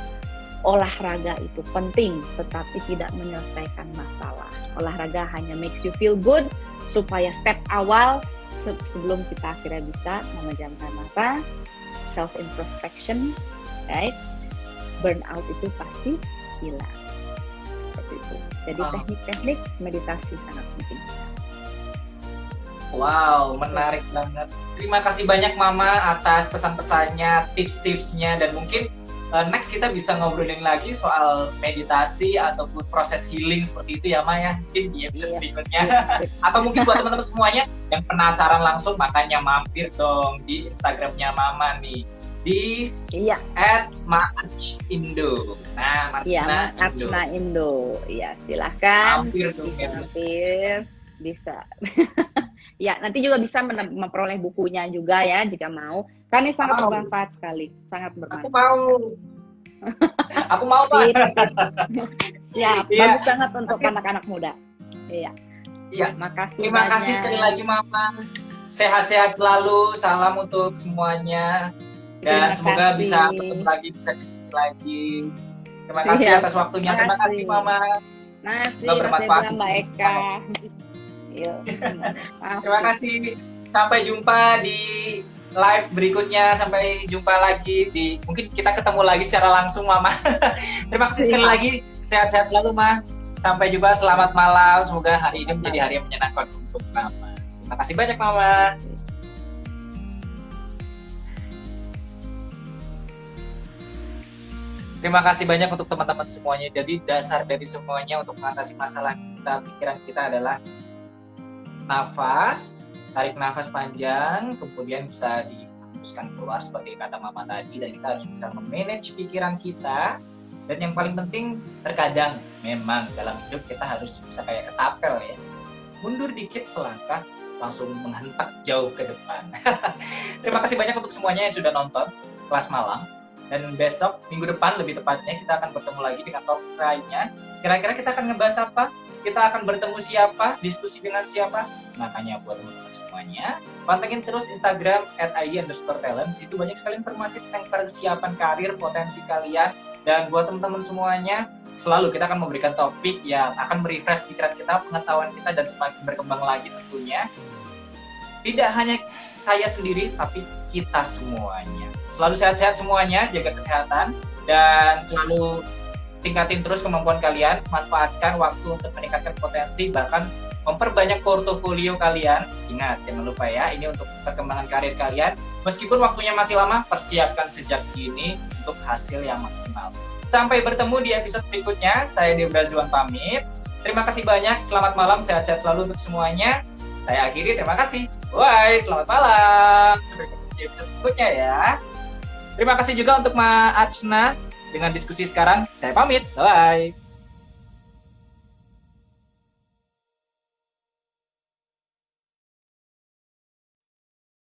olahraga itu penting tetapi tidak menyelesaikan masalah. Olahraga hanya makes you feel good, supaya step awal sebelum kita akhirnya bisa memejamkan mata, self introspection, right? Burnout itu pasti hilang. Seperti itu. Jadi teknik-teknik meditasi sangat penting. Wow, menarik banget. Terima kasih banyak Mama atas pesan-pesannya, tips-tipsnya, dan mungkin next kita bisa ngobrolin lagi soal meditasi ataupun proses healing seperti itu ya Ma ya, mungkin di episode berikutnya. Atau mungkin buat teman-teman semuanya yang penasaran langsung, makanya mampir dong di Instagramnya Mama nih, di @maachnindo. Nah, Maachnindo. Ya, silahkan. Mampir dong ya. Mampir, bisa. Ya, nanti juga bisa memperoleh bukunya juga ya jika mau. Karena ini sangat bermanfaat sekali, sangat bermanfaat. Aku mau Pak. Siap, bagus banget untuk anak-anak muda. Iya. Makasih. Terima kasih sekali lagi Mama. Sehat-sehat selalu. Salam untuk semuanya. Dan semoga bisa bertemu lagi, bisa diskusi lagi. Terima kasih atas waktunya. Terima kasih Mama. Bermanfaat Mbak Eka. Terima kasih. Sampai jumpa di live berikutnya. Sampai jumpa lagi di, mungkin kita ketemu lagi secara langsung Mama. Terima kasih sekali lagi. Sehat-sehat selalu Ma. Sampai jumpa. Selamat malam. Semoga hari ini menjadi hari yang menyenangkan untuk Mama. Terima kasih banyak Mama. Terima kasih banyak untuk teman-teman semuanya. Jadi dasar dari semuanya untuk mengatasi masalah kita, pikiran kita adalah nafas, tarik nafas panjang, kemudian bisa dihembuskan keluar seperti kata Mama tadi, dan kita harus bisa memanage pikiran kita. Dan yang paling penting, terkadang memang dalam hidup kita harus bisa kayak ketapel ya, mundur dikit selangkah, langsung menghentak jauh ke depan. Terima kasih banyak untuk semuanya yang sudah nonton Kelas Malam. Dan besok, minggu depan lebih tepatnya, kita akan bertemu lagi dengan topik lainnya. Kira-kira kita akan ngebahas apa? Kita akan bertemu siapa, diskusi dengan siapa. Makanya buat teman-teman semuanya, pantengin terus Instagram @id_talent. Di situ banyak sekali informasi tentang persiapan karir, potensi kalian. Dan buat teman-teman semuanya, selalu kita akan memberikan topik yang akan merefresh pikiran kita, pengetahuan kita, dan semakin berkembang lagi tentunya. Tidak hanya saya sendiri, tapi kita semuanya. Selalu sehat-sehat semuanya, jaga kesehatan, dan selalu tingkatin terus kemampuan kalian, manfaatkan waktu untuk meningkatkan potensi, bahkan memperbanyak portofolio kalian. Ingat, jangan lupa ya, ini untuk perkembangan karir kalian. Meskipun waktunya masih lama, persiapkan sejak dini untuk hasil yang maksimal. Sampai bertemu di episode berikutnya. Saya Debra Zuan pamit. Terima kasih banyak, selamat malam, sehat-sehat selalu untuk semuanya. Saya akhiri, terima kasih. Bye, selamat malam. Sampai ketemu di episode berikutnya ya. Terima kasih juga untuk Ma Achna dengan diskusi sekarang. Saya pamit. Bye.